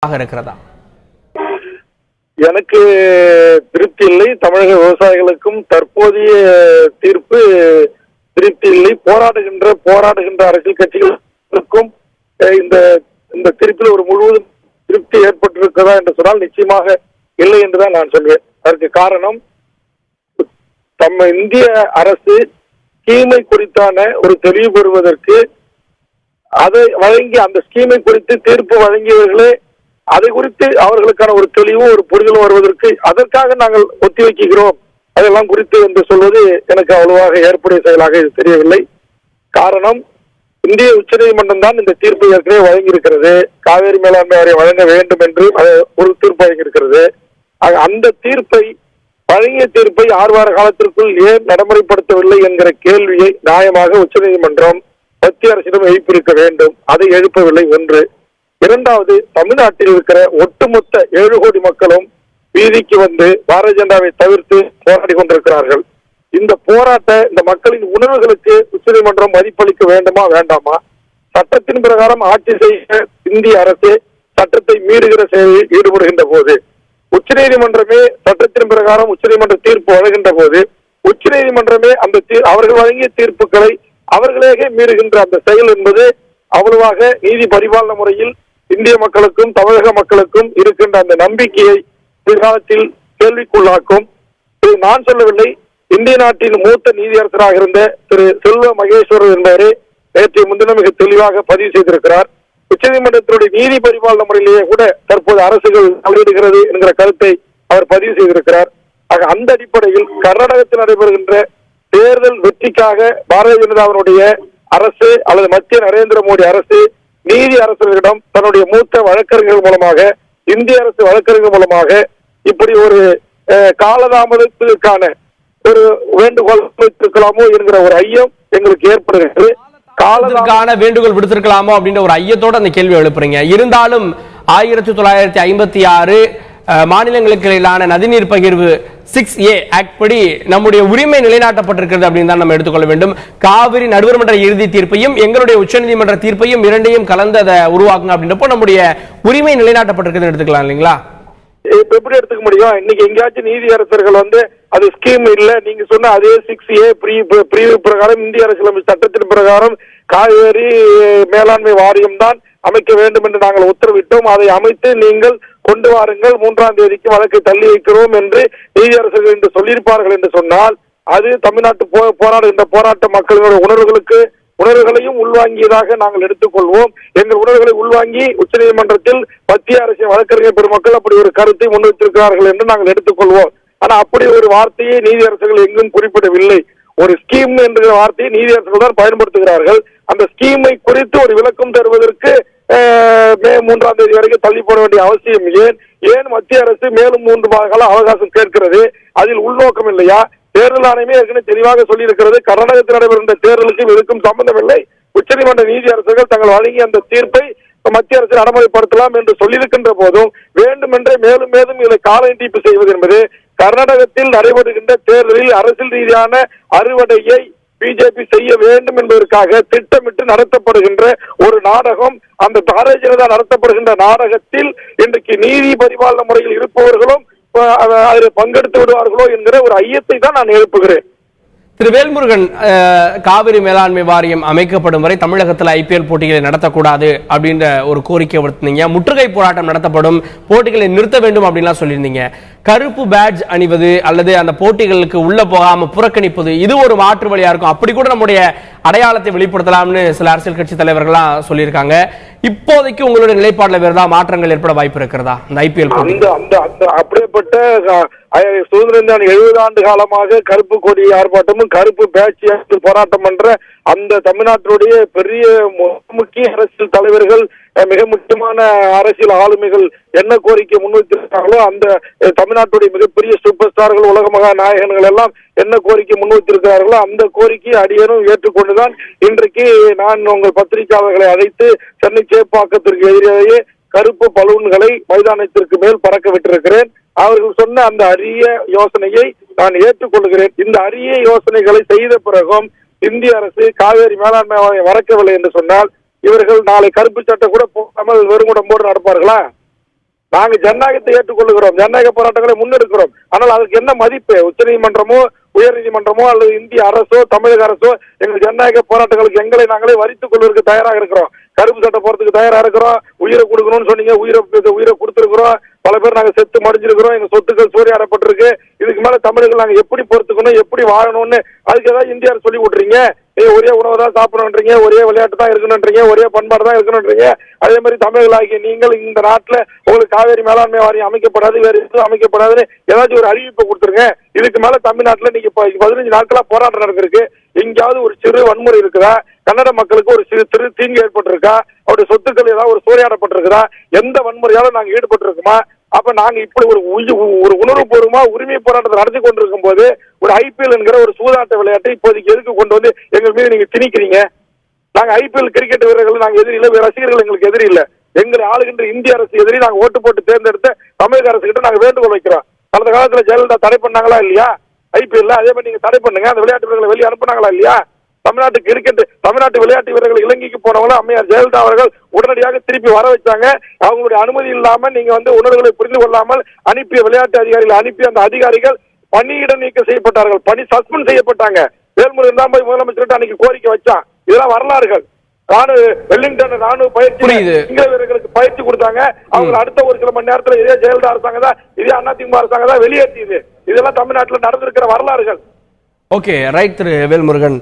இருக்கிறதா? எனக்கு திருப்தி இல்லை. தமிழக விவசாயிகளுக்கும் தற்போதைய தீர்ப்பு திருப்தி இல்லை. போராடுகின்ற அரசியல் கட்சிகளுக்கும் இந்த தீர்ப்பில் ஒரு முழுவதும் திருப்தி ஏற்பட்டிருக்கிறதா என்று சொன்னால் நிச்சயமாக இல்லை என்றுதான் நான் சொல்வேன். அதற்கு காரணம், இந்திய அரசு ஸ்கீமை குறித்தான ஒரு தெளிவு பெறுவதற்கு அதை வழங்கி அந்த ஸ்கீமை குறித்து தீர்ப்பு வழங்கியவர்களே அதை குறித்து அவர்களுக்கான ஒரு தெளிவும் ஒரு புரிதலும் வருவதற்கு அதற்காக நாங்கள் ஒத்திவைக்கிறோம் அதெல்லாம் குறித்து என்று சொல்வது எனக்கு அவ்வளவாக ஏற்புடைய செயலாக இது தெரியவில்லை. காரணம், இந்திய உச்சநீதிமன்றம் தான் இந்த தீர்ப்பை ஏற்கனவே வழங்கியிருக்கிறது. காவேரி மேலாண்மை வாரியம் வழங்க வேண்டும் என்று ஒரு தீர்ப்பு வழங்கியிருக்கிறது. அந்த தீர்ப்பை வழங்கிய தீர்ப்பை 6 வார காலத்திற்குள் ஏன் நடைமுறைப்படுத்தவில்லை என்கிற கேள்வியை நியாயமாக உச்சநீதிமன்றம் மத்திய அரசிடம் எழுப்பியிருக்க வேண்டும். அதை எழுப்பவில்லை. ஒன்று. இரண்டாவது, தமிழ்நாட்டில் இருக்கிற ஒட்டுமொத்த 7 கோடி மக்களும் வீதிக்கு வந்து பாரதிய ஜனதாவை தவிர்த்து போராடி கொண்டிருக்கிறார்கள். இந்த மக்களின் உணர்வுகளுக்கு உச்சநீதிமன்றம் மதிப்பளிக்க வேண்டுமா வேண்டாமா? சட்டத்தின் பிரகாரம் ஆட்சி செய்ய இந்திய அரசு சட்டத்தை மீறுகிற செயலில் ஈடுபடுகின்ற போது, உச்சநீதிமன்றமே சட்டத்தின் பிரகாரம் உச்சநீதிமன்ற தீர்ப்பு வழங்குகின்ற போது, உச்சநீதிமன்றமே அவர்கள் வழங்கிய தீர்ப்புகளை அவர்களே மீறுகின்ற அந்த செயல் என்பது அவ்வளவாக நீதி பரிபாலன முறையில் இந்திய மக்களுக்கும் தமிழக மக்களுக்கும் இருக்கின்ற அந்த நம்பிக்கையை எதிர்காலத்தில் கேள்விக்குள்ளாக்கும். இது நான் சொல்லவில்லை. இந்திய நாட்டின் மூத்த நீதியரசராக இருந்த திரு செல்வ மகேஸ்வரர் என்பவரே நேற்றைய முன்தினம் மிக தெளிவாக பதிவு செய்திருக்கிறார். உச்சநீதிமன்றத்தினுடைய நீதி பரிபாலன முறையிலேயே கூட தற்போது அரசுகள் தலையிடுகிறது என்கிற கருத்தை அவர் பதிவு செய்திருக்கிறார். ஆக அந்த அடிப்படையில் கர்நாடகத்தில் நடைபெறுகின்ற தேர்தல் வெற்றிக்காக பாரதிய ஜனதாவினுடைய அரசு அல்லது மத்திய நரேந்திர மோடி அரசு நீதி அரசர்களிடம் தன்னுடைய மூத்த வழக்கறிஞர்கள் மூலமாக, இந்திய அரசு வழக்கறிஞர்கள் மூலமாக இப்படி ஒரு காலதாமதத்திற்கான ஒரு வேண்டுகோள் விடுத்திருக்கலாமோ என்கிற ஒரு ஐயம் எங்களுக்கு ஏற்படுகிறது. காலத்திற்கான வேண்டுகோள் விடுத்திருக்கலாமோ அப்படின்ற ஒரு ஐயத்தோடு அந்த கேள்வி எழுப்புறீங்க. இருந்தாலும் 1956 மாநிலங்களுக்கு இடையிலான நதிநீர் பகிர்வு 6A ஆக்ட் படி நம்முடைய உரிமை நிலைநாட்டப்பட்டிருக்கிறது அப்படின்னு தான் நம்ம எடுத்துக்கொள்ள வேண்டும். காவிரி நடுவர்மன்ற இறுதி தீர்ப்பையும் எங்களுடைய உச்சநீதிமன்ற தீர்ப்பையும் இரண்டையும் கலந்து அதை உருவாக்குங்க அப்படின்றப்போ நம்முடைய உரிமை நிலைநாட்டப்பட்டிருக்கிறது எடுத்துக்கலாம் இல்லைங்களா? எப்படி எடுத்துக்க முடியும்? இன்னைக்கு எங்கேயாச்சும் நீதியரசர்கள் அது ஸ்கீம் இல்ல, நீங்க சொன்ன அதே 6A பிரிவு பிரகாரம் இந்திய அரசியலமைப்பு சட்டத்தின் பிரகாரம் காவேரி மேலாண்மை வாரியம் தான் அமைக்க வேண்டும் என்று நாங்கள் உத்தரவிட்டோம். அதை அமைத்து நீங்கள் கொண்டு வாருங்கள், 3ஆம் தேதிக்கு வழக்கை தள்ளி வைக்கிறோம் என்று நீதியரசர்கள் என்று சொல்லியிருப்பார்கள் என்று சொன்னால், அது தமிழ்நாட்டு போராடுகின்ற போராட்ட மக்களுடைய உணர்வுகளையும் உள்வாங்கியதாக நாங்கள் எடுத்துக்கொள்வோம். எங்கள் உணர்வுகளை உள்வாங்கி உச்சநீதிமன்றத்தில் மத்திய அரசின் வழக்கறிஞர் பெருமக்கள் அப்படி ஒரு கருத்தை முன்வைத்திருக்கிறார்கள் என்று நாங்கள் எடுத்துக்கொள்வோம். ஆனா அப்படி ஒரு வார்த்தையை நீதியரசர்கள் எங்கும் குறிப்பிடவில்லை. ஒரு ஸ்கீம் என்ற வார்த்தையை நீதியரசர்கள் தான் பயன்படுத்துகிறார்கள். அந்த ஸ்கீமை குறித்து ஒரு விளக்கம் தருவதற்கு மே 3ஆம் தேதி வரைக்கும் தள்ளி போட வேண்டிய அவசியம் ஏன் மத்திய அரசு மேலும் 3 மாத கால அவகாசம் கேட்கிறது? அதில் உள்நோக்கம் இல்லையா? தேர்தல் ஆணையமே ஏற்கனவே தெளிவாக சொல்லியிருக்கிறது, கர்நாடகத்தில் நடைபெறுகின்ற தேர்தலுக்கு இதுக்கும் சம்பந்தமில்லை. உச்சநீதிமன்ற நீதியரசர்கள் தங்கள் வழங்கிய அந்த தீர்ப்பை மத்திய அரசு நடைமுறைப்படுத்தலாம் என்று சொல்லியிருக்கின்ற போதும் வேண்டுமென்றே மேலும் மேலும் இதை கால நீட்டிப்பு செய்வது என்பது கர்நாடகத்தில் நடைபெறுகின்ற தேர்தலில் அரசியல் ரீதியான அறுவடையை பிஜேபி செய்ய வேண்டும் என்பதற்காக திட்டமிட்டு நடத்தப்படுகின்ற ஒரு நாடகம். அந்த பாரதிய ஜனதா நடத்தப்படுகின்ற நாடகத்தில் இன்றைக்கு நீதி பரிபாலன முறையில் இருப்பவர்களும் அதில் பங்கெடுத்து விடுவார்களோ என்கிற ஒரு ஐயத்தை தான் நான் எழுப்புகிறேன். திரு வேல்முருகன், காவிரி மேலாண்மை வாரியம் அமைக்கப்படும் வரை தமிழகத்தில் IPL போட்டிகளை நடத்தக்கூடாது அப்படின்ற ஒரு கோரிக்கை விடுத்தீங்க. முற்றுகை போராட்டம் நடத்தப்படும், போட்டிகளை நிறுத்த வேண்டும் அப்படின்லாம் சொல்லியிருந்தீங்க. கருப்பு பேட்ஜ் அணிவது அல்லது அந்த போட்டிகளுக்கு உள்ள போகாம புறக்கணிப்பது இது ஒரு மாற்று வழியா இருக்கும், அப்படி கூட நம்முடைய அடையாளத்தை வெளிப்படுத்தலாம்னு சில அரசியல் கட்சி தலைவர்கள்லாம் சொல்லியிருக்காங்க. இப்போதைக்கு உங்களுடைய நிலைப்பாட்டில் வேறு ஏதாவது மாற்றங்கள் ஏற்பட வாய்ப்பு இருக்கிறதா? அந்த IPL அப்படிப்பட்ட சுதந்திரம் 70 ஆண்டு காலமாக கருப்பு கொடி ஆர்ப்பாட்டமும் கருப்பு பேட்ச் போராட்டம் பண்ற அந்த தமிழ்நாட்டினுடைய பெரிய முக்கிய அரசியல் தலைவர்கள், மிக முக்கியமான அரசியல் ஆளுமைகள் என்ன கோரிக்கை முன்வைத்திருக்காங்களோ, அந்த தமிழ்நாட்டுடைய மிகப்பெரிய சூப்பர் ஸ்டார்கள், உலக மகா நாயகன்கள் எல்லாம் என்ன கோரிக்கை முன்வைத்திருக்கிறார்களோ அந்த கோரிக்கையை அடியேனும் ஏற்றுக்கொண்டுதான் இன்றைக்கு நான் உங்கள் பத்திரிகையாளர்களை அழைத்து சென்னை சேப்பாக்கத்திற்கு எதிரேயே கருப்பு பலூன்களை மைதானத்திற்கு மேல் பறக்க விட்டிருக்கிறேன். அவர்கள் சொன்ன அந்த அரிய யோசனையை நான் ஏற்றுக்கொள்கிறேன். இந்த அரிய யோசனைகளை செய்த பிறகும் இந்திய அரசு காவேரி மேலாண்மை வரக்கவில்லை என்று சொன்னால் இவர்கள் நாளை கருப்பு சட்டை கூட போடாமல் வெறுங்குடம்போடு நடப்பார்களா? நாங்க ஜனநாயகத்தை ஏற்றுக்கொள்கிறோம், ஜனநாயக போராட்டங்களை முன்னெடுக்கிறோம். ஆனால் அதற்கு என்ன மதிப்பு? உச்ச நீதிமன்றமோ உயர் நீதிமன்றமோ அல்லது இந்திய அரசோ தமிழக அரசோ எங்கள் ஜனநாயக போராட்டங்களுக்கு எங்களை நாங்களே வரித்துக் கொள்வதற்கு தயாராக இருக்கிறோம். கருப்பு சட்டை போறதுக்கு தயாரா இருக்கிறோம். உயிரை கொடுக்கணும்னு சொன்னீங்க, உயிரை கொடுத்திருக்கிறோம். பல பேர் நாங்க செத்து மடிஞ்சிருக்கிறோம். எங்க சொத்துக்கள் சூறையாடப்பட்டிருக்கு. இதுக்கு மேல தமிழர்கள் நாங்க எப்படி பொறுத்துக்கணும், எப்படி வாழணும்னு அதுக்கு ஏதாவது இந்தியா சொல்லி விட்டுறீங்க. ஒரே உணவு தான் சாப்பிடணுன்றீங்க, ஒரே விளையாட்டு தான் இருக்கணும்ன்றீங்க, ஒரே பண்பாடு தான் இருக்கணும்ன்றீங்க. அதே மாதிரி தமிழர்களாகிய நீங்கள் இந்த நாட்டுல உங்களுக்கு காவேரி மேலாண்மை வாரியம் அமைக்கப்படாது, வேற எதுவும் அமைக்கப்படாதுன்னு ஏதாச்சும் ஒரு அறிவிப்பை கொடுத்துருங்க. இதுக்கு மேல தமிழ்நாட்டுல நீங்க 15 நாட்களா போராட்டம் நடந்திருக்கு. எங்கேயாவது ஒரு சிறு வன்முறை இருக்குதா? கன்னட மக்களுக்கு ஒரு சிறு தீங்கு ஏற்பட்டிருக்கா? அவருடைய சொத்துக்கள் ஏதாவது ஒரு சூறையாடப்பட்டிருக்குதா? எந்த வன்முறையாலும் நாங்க ஈடுபட்டிருக்குமா? அப்ப நாங்க இப்படி ஒரு உணர்வுபூர்வமா உரிமை போராட்டத்தை நடத்தி கொண்டிருக்கும் போது ஒரு IPL என்கிற ஒரு சூதாட்ட விளையாட்டை இப்போதைக்கு எதுக்கு கொண்டு வந்து எங்கள் மீது நீங்க திணிக்கிறீங்க? நாங்க IPL கிரிக்கெட் வீரர்கள் நாங்க எதிரி இல்ல, ரசிகர்கள் எங்களுக்கு எதிரி இல்ல. எங்களை ஆளுகின்ற இந்திய அரசு எதிரி. நாங்க ஓட்டு போட்டு தேர்ந்தெடுத்த தமிழக அரசு கிட்ட நாங்க வேண்டுகோள் வைக்கிறோம். கடந்த காலத்துல ஜெயலலிதா தடை பண்ணாங்களா இல்லையா IPL? அதே மாதிரி நீங்க தடை பண்ணுங்க. அந்த விளையாட்டு வீரர்களை வெளியே அனுப்புனாங்களா இல்லையா? தமிழ்நாட்டு விளையாட்டு வீரர்கள் இலங்கைக்கு போனவங்க அம்மையார் ஜெயலலிதா அவர்கள் உடனடியாக திருப்பி வர வச்சாங்க. அவங்களுடைய அனுமதி இல்லாம நீங்க உணர்வுகளை புரிந்து கொள்ளாமல் அனுப்பிய விளையாட்டு அதிகாரிகள் அனுப்பிய அந்த அதிகாரிகள் பணியிட நீக்கம் செய்யப்பட்டார்கள், பணி சஸ்பெண்ட் செய்யப்பட்டாங்க. வேல்முருகன் தான் போய் முதலமைச்சர்கிட்ட அன்னைக்கு கோரிக்கை வச்சான். இதெல்லாம் வரலாறுகள். வெல்லிங்டன் ராணுவ பயிற்சி சிங்கள வீரர்களுக்கு பயிற்சி கொடுத்தாங்க. அவங்க அடுத்த ஒரு சில மணி நேரத்தில் இதே ஜெயலலிதா அரசாங்கம் தான், இதே அதிமுக அரசாங்கம் தான் வெளியேற்றியது. இதெல்லாம் தமிழ்நாட்டில் நடந்திருக்கிற வரலாறுகள். ஓகே, ரைட் திரு வேல்முருகன்.